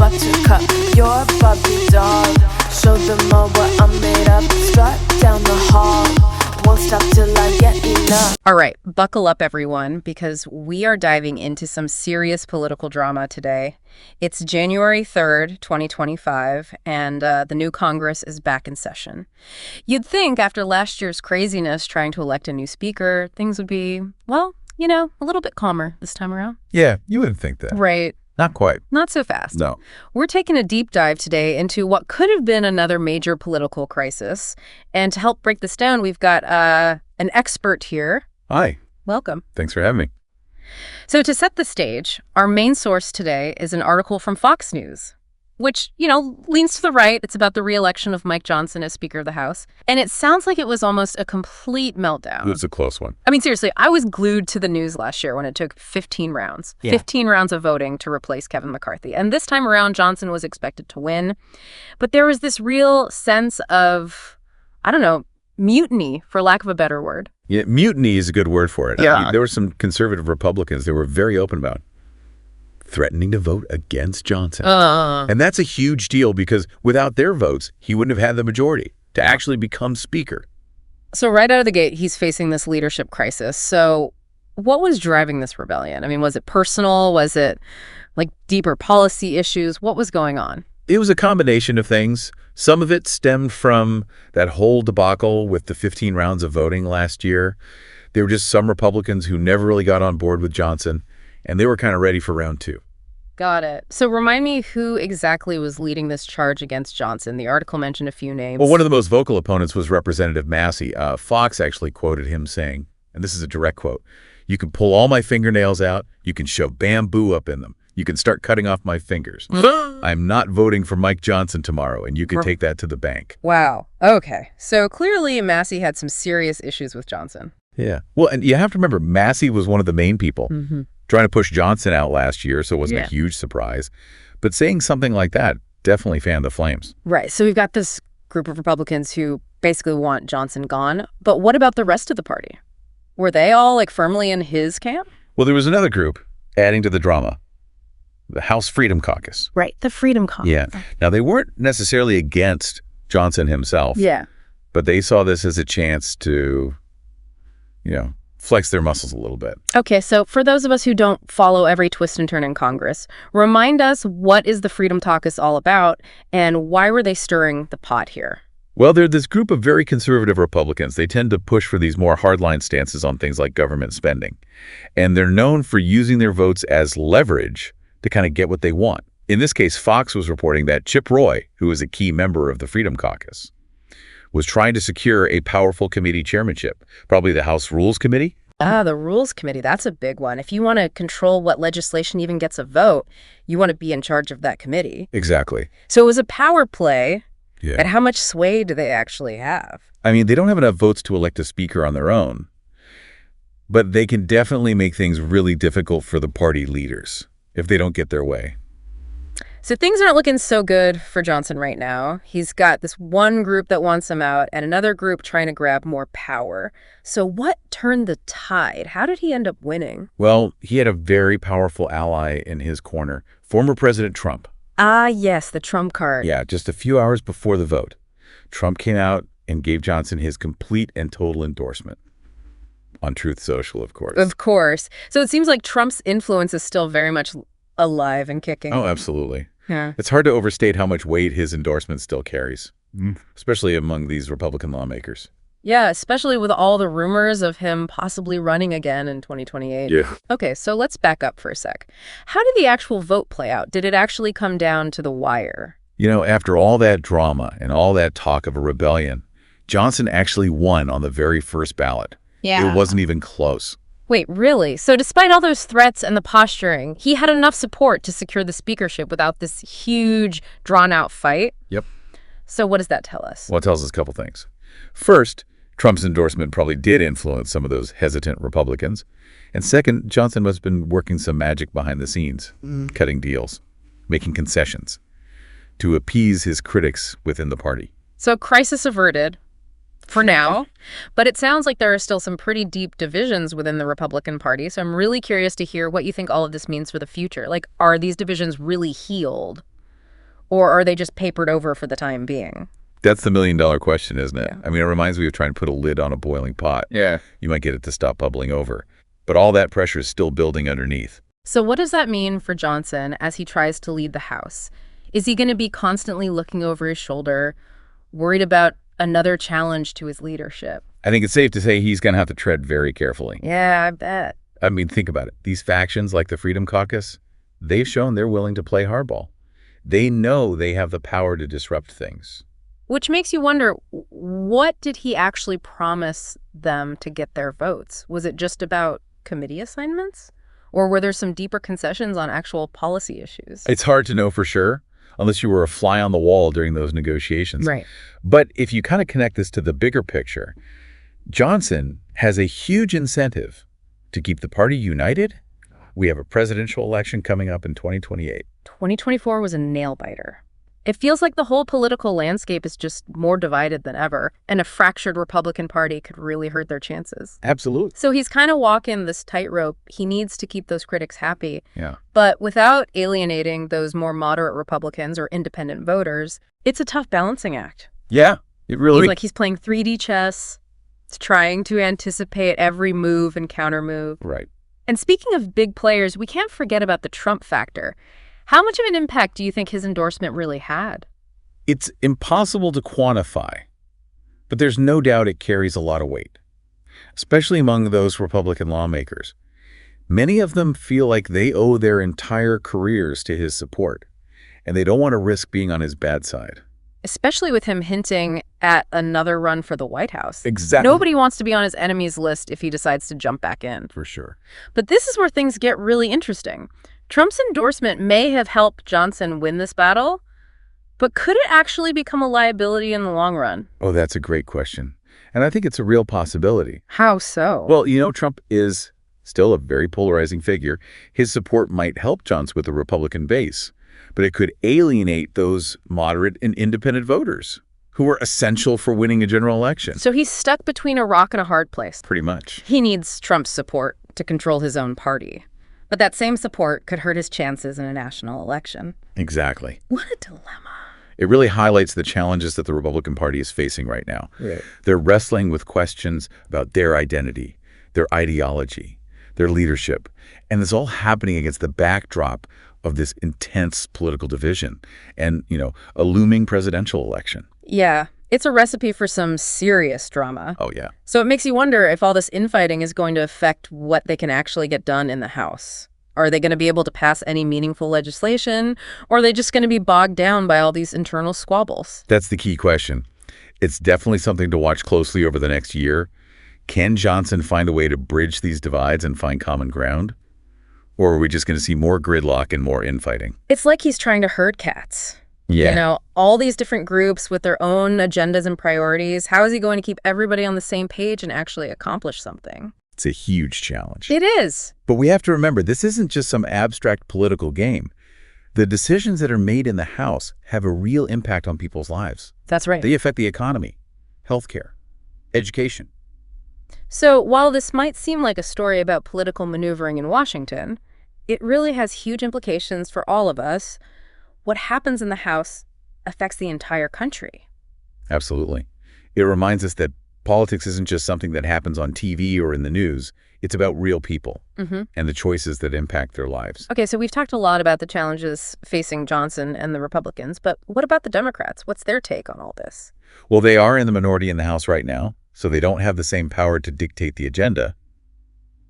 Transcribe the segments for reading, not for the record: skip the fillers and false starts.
buttercup, you're a Barbie doll. Show them all what I'm made of. Strut down the hall, won't stop till I get enough. All right, buckle up, everyone, because we are diving into some serious political drama today. It's January 3rd, 2025, and the new Congress is back in session. You'd think after last year's craziness trying to elect a new speaker, things would be, well, you know, a little bit calmer this time around. Yeah, you wouldn't think that. Right. Not quite. Not so fast. No. We're taking a deep dive today into what could have been another major political crisis. And to help break this down, we've got an expert here. Hi. Welcome. Thanks for having me. So to set the stage, our main source today is an article from Fox News, which, you know, leans to the right. It's about the re-election of Mike Johnson as Speaker of the House. And it sounds like it was almost a complete meltdown. It was a close one. I mean, seriously, I was glued to the news last year when it took 15 rounds. Yeah. 15 rounds of voting to replace Kevin McCarthy. And this time around, Johnson was expected to win. But there was this real sense of, I don't know, mutiny, for lack of a better word. Yeah, mutiny is a good word for it. Yeah. I mean, there were some conservative Republicans that were very open about threatening to vote against Johnson. And that's a huge deal because without their votes, he wouldn't have had the majority to actually become Speaker. So right out of the gate, he's facing this leadership crisis. So what was driving this rebellion? I mean, was it personal? Was it like deeper policy issues? What was going on? It was a combination of things. Some of it stemmed from that whole debacle with the 15 rounds of voting last year. There were just some Republicans who never really got on board with Johnson, and they were kind of ready for round two. Got it. So remind me who exactly was leading this charge against Johnson. The article mentioned a few names. Well, one of the most vocal opponents was Representative Massey. Fox actually quoted him saying, and this is a direct quote, "You can pull all my fingernails out. You can shove bamboo up in them. You can start cutting off my fingers. I'm not voting for Mike Johnson tomorrow, and you can take that to the bank." Wow. Okay. So clearly Massey had some serious issues with Johnson. Yeah. Well, and you have to remember, Massey was one of the main people trying to push Johnson out last year, so it wasn't a huge surprise. But saying something like that definitely fanned the flames. Right. So we've got this group of Republicans who basically want Johnson gone. But what about the rest of the party? Were they all like firmly in his camp? Well, there was another group adding to the drama. The House Freedom Caucus. Right, the Freedom Caucus. Yeah. Now, they weren't necessarily against Johnson himself. Yeah. But they saw this as a chance to, you know, flex their muscles a little bit. Okay, so for those of us who don't follow every twist and turn in Congress, remind us, what is the Freedom Caucus all about, and why were they stirring the pot here? Well, they're this group of very conservative Republicans. They tend to push for these more hardline stances on things like government spending. And they're known for using their votes as leverage to kind of get what they want. In this case, Fox was reporting that Chip Roy, who is a key member of the Freedom Caucus, was trying to secure a powerful committee chairmanship, probably the House Rules Committee. The Rules Committee, that's a big one. If you want to control what legislation even gets a vote, you want to be in charge of that committee. Exactly. So it was a power play. Yeah. And how much sway do they actually have? I mean, they don't have enough votes to elect a speaker on their own, but they can definitely make things really difficult for the party leaders if they don't get their way. So things aren't looking so good for Johnson right now. He's got this one group that wants him out and another group trying to grab more power. So what turned the tide? How did he end up winning? Well, he had a very powerful ally in his corner, former President Trump. Ah, yes, the Trump card. Yeah, just a few hours before the vote, Trump came out and gave Johnson his complete and total endorsement. On Truth Social, of course. Of course. So it seems like Trump's influence is still very much alive and kicking. Oh, absolutely. Yeah. It's hard to overstate how much weight his endorsement still carries, especially among these Republican lawmakers. Yeah, especially with all the rumors of him possibly running again in 2028. Yeah. Okay, so let's back up for a sec. How did the actual vote play out? Did it actually come down to the wire? You know, after all that drama and all that talk of a rebellion, Johnson actually won on the very first ballot. Yeah. It wasn't even close. Wait, really? So despite all those threats and the posturing, he had enough support to secure the speakership without this huge, drawn-out fight? Yep. So what does that tell us? Well, it tells us a couple things. First, Trump's endorsement probably did influence some of those hesitant Republicans. And second, Johnson must have been working some magic behind the scenes, cutting deals, making concessions to appease his critics within the party. So crisis averted. For now. But it sounds like there are still some pretty deep divisions within the Republican Party. So I'm really curious to hear what you think all of this means for the future. Like, are these divisions really healed? Or are they just papered over for the time being? That's the million-dollar question, isn't it? Yeah. I mean, it reminds me of trying to put a lid on a boiling pot. Yeah. You might get it to stop bubbling over. But all that pressure is still building underneath. So what does that mean for Johnson as he tries to lead the House? Is he going to be constantly looking over his shoulder, worried about another challenge to his leadership? I think it's safe to say he's going to have to tread very carefully. Yeah, I bet. I mean, think about it. These factions like the Freedom Caucus, they've shown they're willing to play hardball. They know they have the power to disrupt things. Which makes you wonder, what did he actually promise them to get their votes? Was it just about committee assignments? Or were there some deeper concessions on actual policy issues? It's hard to know for sure, unless you were a fly on the wall during those negotiations. Right. But if you kind of connect this to the bigger picture, Johnson has a huge incentive to keep the party united. We have a presidential election coming up in 2028. 2024 was a nail-biter. It feels like the whole political landscape is just more divided than ever, and a fractured Republican Party could really hurt their chances. Absolutely. So he's kind of walking this tightrope. He needs to keep those critics happy, Yeah. but without alienating those more moderate Republicans or independent voters. It's a tough balancing act. Yeah, it really He's playing 3D chess, trying to anticipate every move and counter move. Right. And speaking of big players, we can't forget about the Trump factor. How much of an impact do you think his endorsement really had? It's impossible to quantify, but there's no doubt it carries a lot of weight, especially among those Republican lawmakers. Many of them feel like they owe their entire careers to his support, and they don't want to risk being on his bad side. Especially with him hinting at another run for the White House. Exactly. Nobody wants to be on his enemies list if he decides to jump back in. For sure. But this is where things get really interesting. Trump's endorsement may have helped Johnson win this battle, but could it actually become a liability in the long run? Oh, that's a great question. And I think it's a real possibility. How so? Well, Trump is still a very polarizing figure. His support might help Johnson with the Republican base, but it could alienate those moderate and independent voters who were essential for winning a general election. So he's stuck between a rock and a hard place. Pretty much. He needs Trump's support to control his own party. But that same support could hurt his chances in a national election. Exactly. What a dilemma. It really highlights the challenges that the Republican Party is facing right now. Right. They're wrestling with questions about their identity, their ideology, their leadership. And it's all happening against the backdrop of this intense political division and, a looming presidential election. Yeah, it's a recipe for some serious drama. Oh, yeah. So it makes you wonder if all this infighting is going to affect what they can actually get done in the House. Are they going to be able to pass any meaningful legislation, or are they just going to be bogged down by all these internal squabbles? That's the key question. It's definitely something to watch closely over the next year. Can Johnson find a way to bridge these divides and find common ground? Or are we just going to see more gridlock and more infighting? It's like he's trying to herd cats. Yeah. All these different groups with their own agendas and priorities. How is he going to keep everybody on the same page and actually accomplish something? It's a huge challenge. It is. But we have to remember, this isn't just some abstract political game. The decisions that are made in the House have a real impact on people's lives. That's right. They affect the economy, healthcare, education. So while this might seem like a story about political maneuvering in Washington, it really has huge implications for all of us. What happens in the House affects the entire country. Absolutely. It reminds us that politics isn't just something that happens on TV or in the news. It's about real people and the choices that impact their lives. Okay, so we've talked a lot about the challenges facing Johnson and the Republicans, but what about the Democrats? What's their take on all this? Well, they are in the minority in the House right now, so they don't have the same power to dictate the agenda.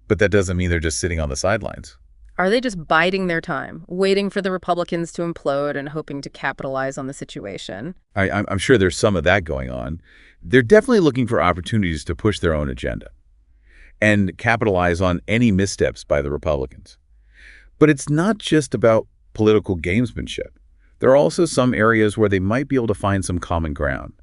But that doesn't mean they're just sitting on the sidelines. Are they just biding their time, waiting for the Republicans to implode and hoping to capitalize on the situation? I'm sure there's some of that going on. They're definitely looking for opportunities to push their own agenda and capitalize on any missteps by the Republicans. But it's not just about political gamesmanship. There are also some areas where they might be able to find some common ground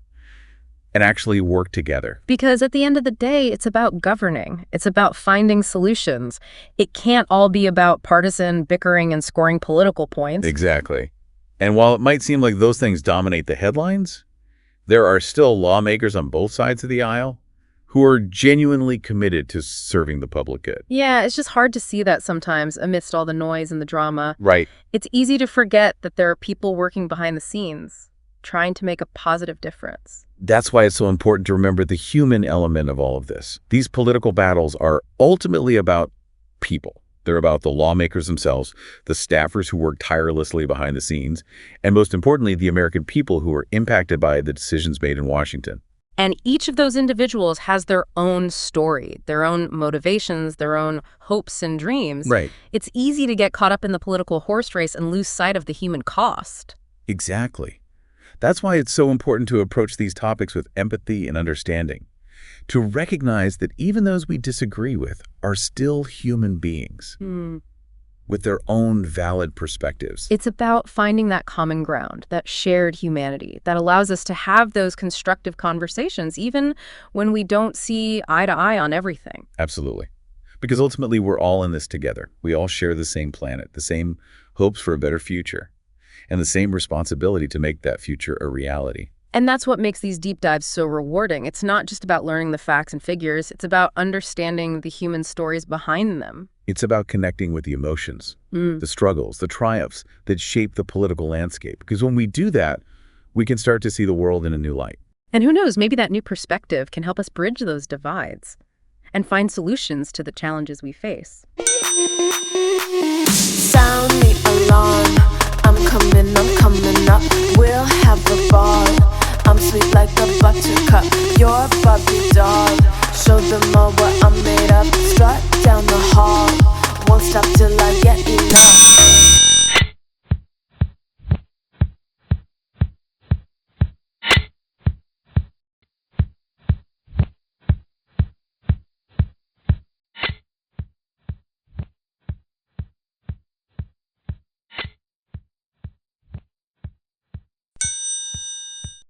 and actually work together. Because at the end of the day, it's about governing. It's about finding solutions. It can't all be about partisan bickering and scoring political points. Exactly. And while it might seem like those things dominate the headlines, there are still lawmakers on both sides of the aisle who are genuinely committed to serving the public good. Yeah, it's just hard to see that sometimes amidst all the noise and the drama. Right. It's easy to forget that there are people working behind the scenes, trying to make a positive difference. That's why it's so important to remember the human element of all of this. These political battles are ultimately about people. They're about the lawmakers themselves, the staffers who work tirelessly behind the scenes, and most importantly, the American people who are impacted by the decisions made in Washington. And each of those individuals has their own story, their own motivations, their own hopes and dreams. Right. It's easy to get caught up in the political horse race and lose sight of the human cost. Exactly. That's why it's so important to approach these topics with empathy and understanding, to recognize that even those we disagree with are still human beings with their own valid perspectives. It's about finding that common ground, that shared humanity that allows us to have those constructive conversations, even when we don't see eye to eye on everything. Absolutely. Because ultimately, we're all in this together. We all share the same planet, the same hopes for a better future, and the same responsibility to make that future a reality. And that's what makes these deep dives so rewarding. It's not just about learning the facts and figures. It's about understanding the human stories behind them. It's about connecting with the emotions, the struggles, the triumphs that shape the political landscape. Because when we do that, we can start to see the world in a new light. And who knows, maybe that new perspective can help us bridge those divides and find solutions to the challenges we face. Sound the alarm. I'm coming up. We'll have a ball. I'm sweet like a buttercup. You're a Barbie doll. Show them all what I'm made of. Strut down the hall. Won't stop till I get enough.